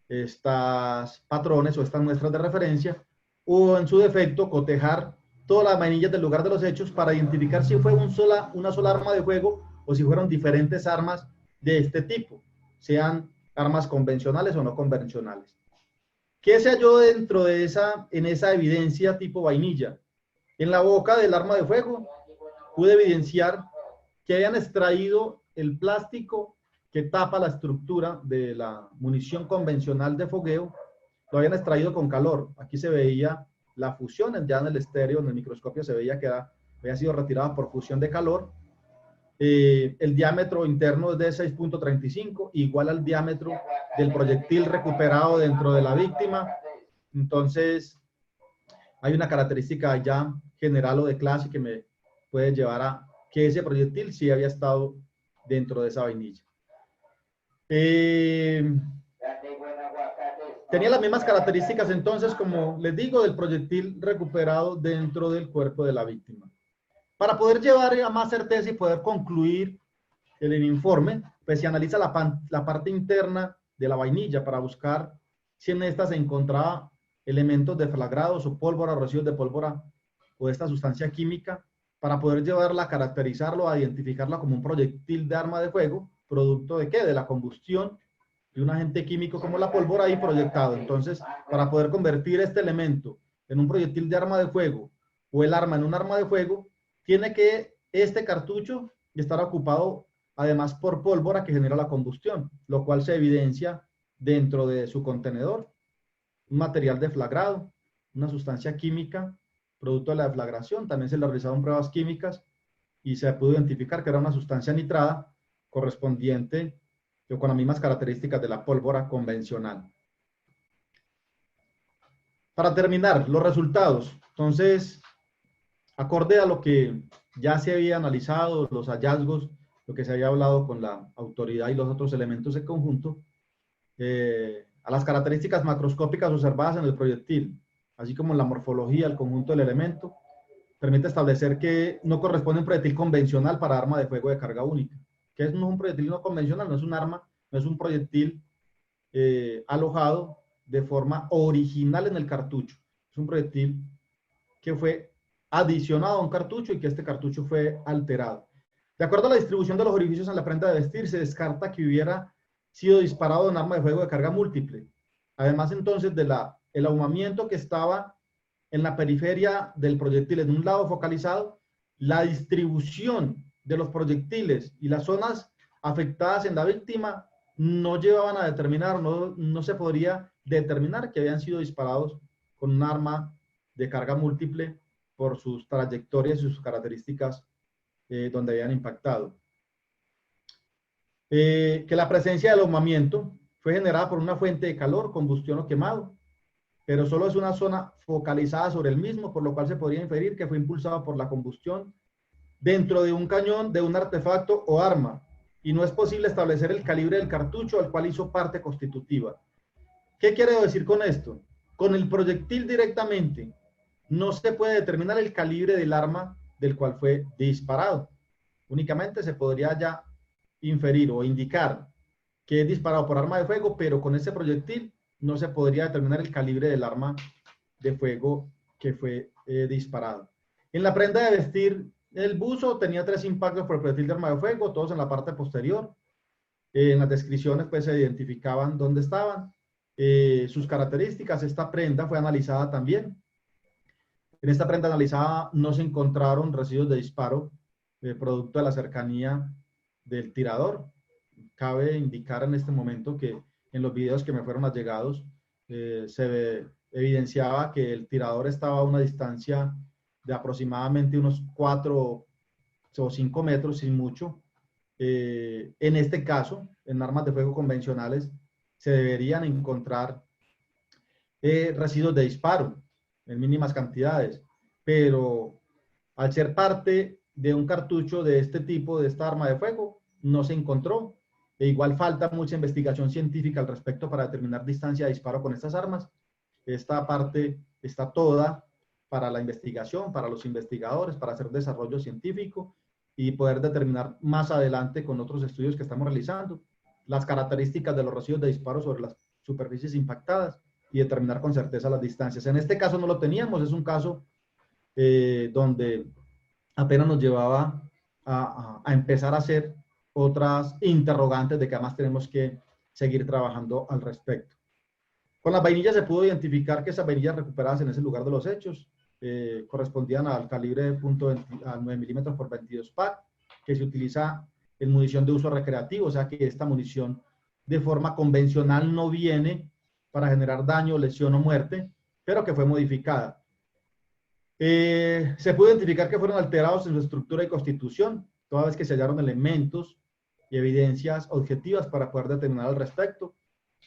estas patrones o estas muestras de referencia, o en su defecto cotejar todas las vainillas del lugar de los hechos para identificar si fue una sola arma de fuego o si fueron diferentes armas de este tipo, sean armas convencionales o no convencionales. ¿Qué se halló dentro de en esa evidencia tipo vainilla? En la boca del arma de fuego pude evidenciar que habían extraído el plástico que tapa la estructura de la munición convencional de fogueo, lo habían extraído con calor. Aquí se veía la fusión, ya en el estéreo, en el microscopio se veía que había sido retirada por fusión de calor. El diámetro interno es de 6.35, igual al diámetro del proyectil recuperado dentro de la víctima. Entonces, hay una característica ya general o de clase que me puede llevar a que ese proyectil sí había estado dentro de esa vainilla. Tenía las mismas características entonces, como les digo, del proyectil recuperado dentro del cuerpo de la víctima. Para poder llevar a más certeza y poder concluir el informe, pues se analiza la parte interna de la vainilla para buscar si en esta se encontraba elementos deflagrados o pólvora, residuos de pólvora o de esta sustancia química, para poder llevarla a caracterizarlo, a identificarla como un proyectil de arma de fuego, producto de ¿qué? De la combustión de un agente químico como la pólvora ahí proyectado. Entonces, para poder convertir este elemento en un proyectil de arma de fuego o el arma en un arma de fuego, tiene que este cartucho estar ocupado además por pólvora que genera la combustión, lo cual se evidencia dentro de su contenedor, un material deflagrado, una sustancia química, producto de la deflagración. También se le realizaron pruebas químicas y se pudo identificar que era una sustancia nitrada correspondiente o con las mismas características de la pólvora convencional. Para terminar, los resultados. Entonces, acorde a lo que ya se había analizado, los hallazgos, lo que se había hablado con la autoridad y los otros elementos en conjunto, a las características macroscópicas observadas en el proyectil, así como la morfología, el conjunto del elemento, permite establecer que no corresponde a un proyectil convencional para arma de fuego de carga única. Que no es un proyectil no convencional, no es un arma, no es un proyectil alojado de forma original en el cartucho. Es un proyectil que fue adicionado a un cartucho y que este cartucho fue alterado. De acuerdo a la distribución de los orificios en la prenda de vestir, se descarta que hubiera sido disparado un arma de fuego de carga múltiple. Además, entonces, el ahumamiento que estaba en la periferia del proyectil, en un lado focalizado, la distribución de los proyectiles y las zonas afectadas en la víctima no llevaban a determinar, no se podría determinar que habían sido disparados con un arma de carga múltiple por sus trayectorias y sus características donde habían impactado. Que la presencia del ahumamiento fue generada por una fuente de calor, combustión o quemado, pero solo es una zona focalizada sobre el mismo, por lo cual se podría inferir que fue impulsado por la combustión dentro de un cañón de un artefacto o arma, y no es posible establecer el calibre del cartucho al cual hizo parte constitutiva. ¿Qué quiere decir con esto? Con el proyectil directamente no se puede determinar el calibre del arma del cual fue disparado. Únicamente se podría ya inferir o indicar que es disparado por arma de fuego, pero con ese proyectil no se podría determinar el calibre del arma de fuego que fue disparado. En la prenda de vestir, el buzo tenía 3 impactos por proyectil de arma de fuego, todos en la parte posterior. En las descripciones pues se identificaban dónde estaban. Sus características. Esta prenda fue analizada también. En esta prenda analizada no se encontraron residuos de disparo producto de la cercanía del tirador. Cabe indicar en este momento que en los videos que me fueron allegados se evidenciaba que el tirador estaba a una distancia de aproximadamente unos 4 o 5 metros, sin mucho. En este caso, en armas de fuego convencionales, se deberían encontrar residuos de disparo en mínimas cantidades, pero al ser parte de un cartucho de este tipo, de esta arma de fuego, no se encontró. E igual falta mucha investigación científica al respecto para determinar distancia de disparo con estas armas. Esta parte está toda para la investigación, para los investigadores, para hacer desarrollo científico y poder determinar más adelante con otros estudios que estamos realizando las características de los residuos de disparo sobre las superficies impactadas y determinar con certeza las distancias. En este caso no lo teníamos, es un caso donde apenas nos llevaba a empezar a hacer otras interrogantes de que además tenemos que seguir trabajando al respecto. Con las vainillas se pudo identificar que esas vainillas recuperadas en ese lugar de los hechos correspondían al calibre de a 9 milímetros por 22 PAC, que se utiliza en munición de uso recreativo, o sea que esta munición de forma convencional no viene para generar daño, lesión o muerte, pero que fue modificada. Se pudo identificar que fueron alterados en su estructura y constitución, toda vez que se hallaron elementos y evidencias objetivas para poder determinar al respecto,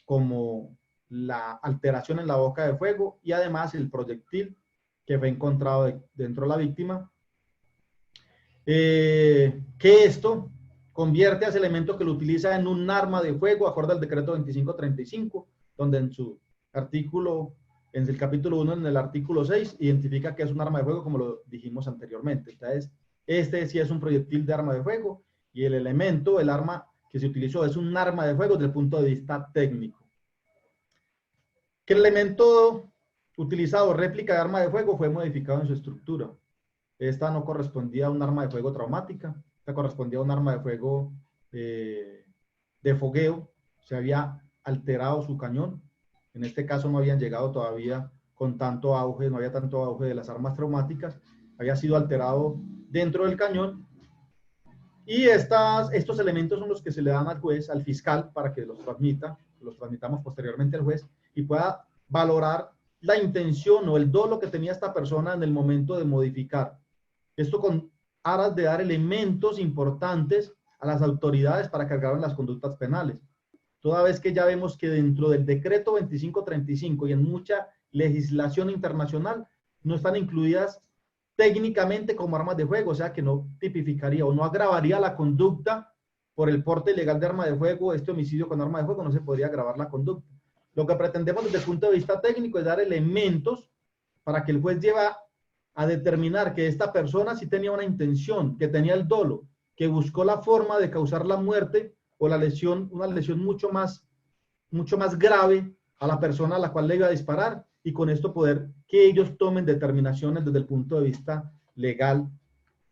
como la alteración en la boca de fuego y además el proyectil que fue encontrado dentro de la víctima. Que esto convierte a ese elemento que lo utiliza en un arma de fuego, acorde al decreto 2535, donde en su artículo, en el capítulo 1, en el artículo 6, identifica que es un arma de fuego, como lo dijimos anteriormente. Entonces, este sí es un proyectil de arma de fuego, y el elemento, el arma que se utilizó, es un arma de fuego desde el punto de vista técnico. Que el elemento utilizado, réplica de arma de fuego, fue modificado en su estructura. Esta no correspondía a un arma de fuego traumática, esta correspondía a un arma de fuego de fogueo. Se había alterado su cañón. En este caso no habían llegado todavía con tanto auge, no había tanto auge de las armas traumáticas. Había sido alterado dentro del cañón. Y estos elementos son los que se le dan al juez, al fiscal, para que los transmitamos posteriormente al juez y pueda valorar la intención o el dolo que tenía esta persona en el momento de modificar. Esto con aras de dar elementos importantes a las autoridades para que cargaran las conductas penales. Toda vez que ya vemos que dentro del decreto 2535 y en mucha legislación internacional no están incluidas técnicamente como armas de fuego, o sea que no tipificaría o no agravaría la conducta por el porte ilegal de arma de fuego. Este homicidio con arma de fuego no se podría agravar la conducta. Lo que pretendemos desde el punto de vista técnico es dar elementos para que el juez lleve a determinar que esta persona sí tenía una intención, que tenía el dolo, que buscó la forma de causar la muerte o la lesión, una lesión mucho más grave a la persona a la cual le iba a disparar, y con esto poder que ellos tomen determinaciones desde el punto de vista legal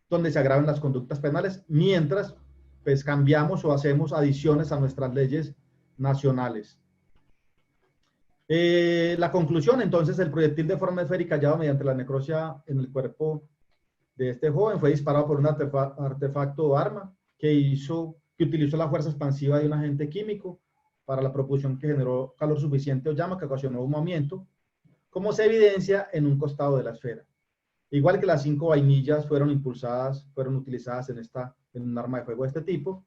donde se agraven las conductas penales, mientras pues cambiamos o hacemos adiciones a nuestras leyes nacionales. La conclusión, entonces, el proyectil de forma esférica hallado mediante la necropsia en el cuerpo de este joven fue disparado por un artefacto o arma que utilizó la fuerza expansiva de un agente químico para la propulsión, que generó calor suficiente o llama que ocasionó un movimiento, como se evidencia en un costado de la esfera. Igual que las 5 vainillas fueron utilizadas en un arma de fuego de este tipo,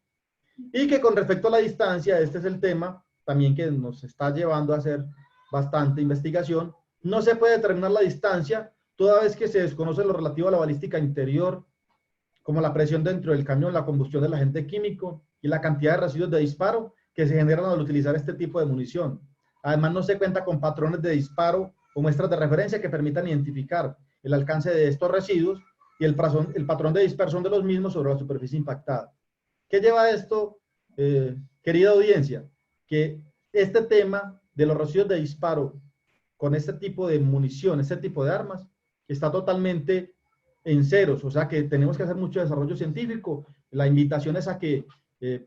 y que con respecto a la distancia, este es el tema también que nos está llevando a hacer bastante investigación, No se puede determinar la distancia toda vez que se desconoce lo relativo a la balística interior, como la presión dentro del cañón, la combustión del agente químico y la cantidad de residuos de disparo que se generan al utilizar este tipo de munición. Además, no se cuenta con patrones de disparo o muestras de referencia que permitan identificar el alcance de estos residuos y el patrón de dispersión de los mismos sobre la superficie impactada. ¿Qué lleva a esto, querida audiencia? Que este tema de los residuos de disparo con este tipo de munición, este tipo de armas, está totalmente en ceros, o sea que tenemos que hacer mucho desarrollo científico. La invitación es a que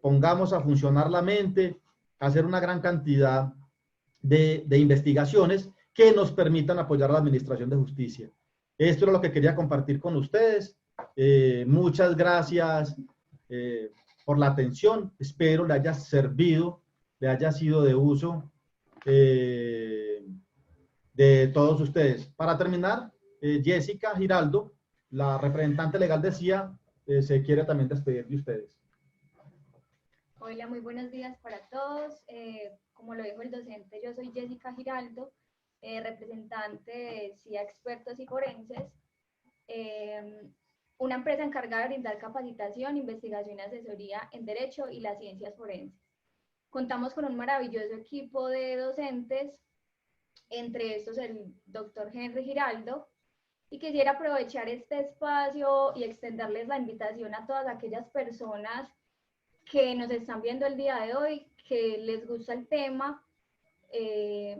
pongamos a funcionar la mente, a hacer una gran cantidad de investigaciones que nos permitan apoyar a la administración de justicia. Esto es lo que quería compartir con ustedes. Muchas gracias por la atención. Espero le haya servido, le haya sido de uso de todos ustedes. Para terminar, Jessica Giraldo, la representante legal de CIA, se quiere también despedir de ustedes. Hola, muy buenos días para todos. Como lo dijo el docente, yo soy Jessica Giraldo, representante de CIA Expertos y Forenses, una empresa encargada de brindar capacitación, investigación y asesoría en Derecho y las Ciencias Forenses. Contamos con un maravilloso equipo de docentes, entre estos el doctor Henry Giraldo, y quisiera aprovechar este espacio y extenderles la invitación a todas aquellas personas que nos están viendo el día de hoy, que les gusta el tema,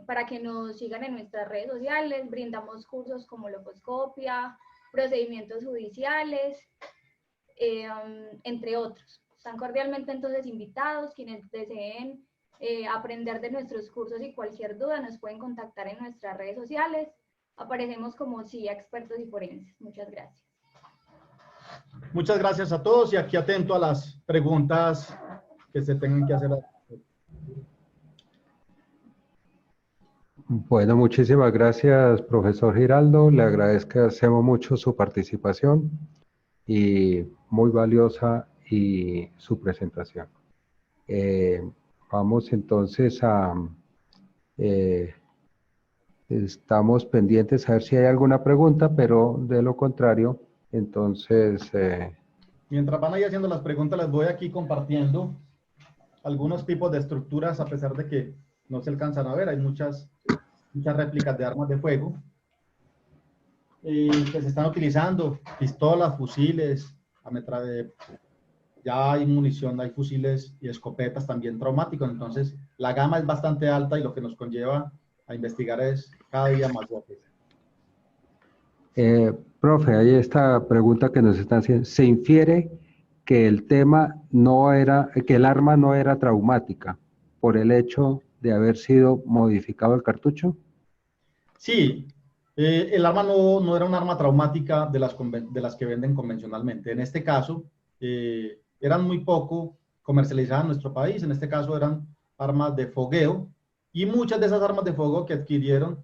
para que nos sigan en nuestras redes sociales. Brindamos cursos como logoscopia, procedimientos judiciales, entre otros. Están cordialmente entonces invitados. Quienes deseen aprender de nuestros cursos y cualquier duda nos pueden contactar en nuestras redes sociales. Aparecemos como CIA Expertos y Forenses. Muchas gracias. Muchas gracias a todos y aquí atento a las preguntas que se tengan que hacer. Bueno, muchísimas gracias, profesor Giraldo. Le agradecemos mucho su participación y muy valiosa y su presentación. Vamos entonces a... estamos pendientes a ver si hay alguna pregunta, pero de lo contrario, entonces... Mientras van ahí haciendo las preguntas, les voy aquí compartiendo algunos tipos de estructuras, a pesar de que no se alcanzan a ver. Hay muchas réplicas de armas de fuego que se están utilizando, pistolas, fusiles, ya hay munición, hay fusiles y escopetas también traumáticos. Entonces, la gama es bastante alta y lo que nos conlleva a investigar es cada día más fuerte. Profe, hay esta pregunta que nos están haciendo. ¿Se infiere que el tema no era, que el arma no era traumática por el hecho de haber sido modificado el cartucho? Sí, el arma no era un arma traumática de las que venden convencionalmente. En este caso, eran muy poco comercializadas en nuestro país. En este caso eran armas de fogueo, y muchas de esas armas de fuego que adquirieron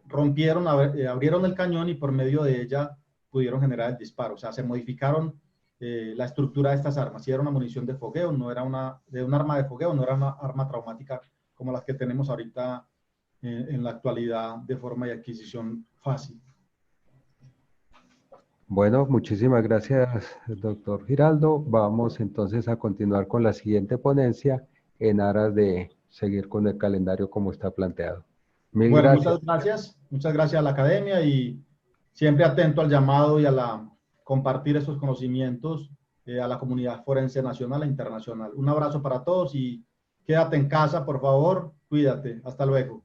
rompieron, abrieron el cañón y por medio de ella pudieron generar el disparo. O sea, se modificaron la estructura de estas armas. Si era una munición de fogueo, no era un arma de fogueo, no era una arma traumática como las que tenemos ahorita en la actualidad de forma y adquisición fácil. Bueno, muchísimas gracias, doctor Giraldo. Vamos entonces a continuar con la siguiente ponencia en aras de seguir con el calendario como está planteado. Bueno, gracias. Muchas gracias a la academia y siempre atento al llamado y a compartir estos conocimientos a la comunidad forense nacional e internacional. Un abrazo para todos y quédate en casa, por favor. Cuídate. Hasta luego.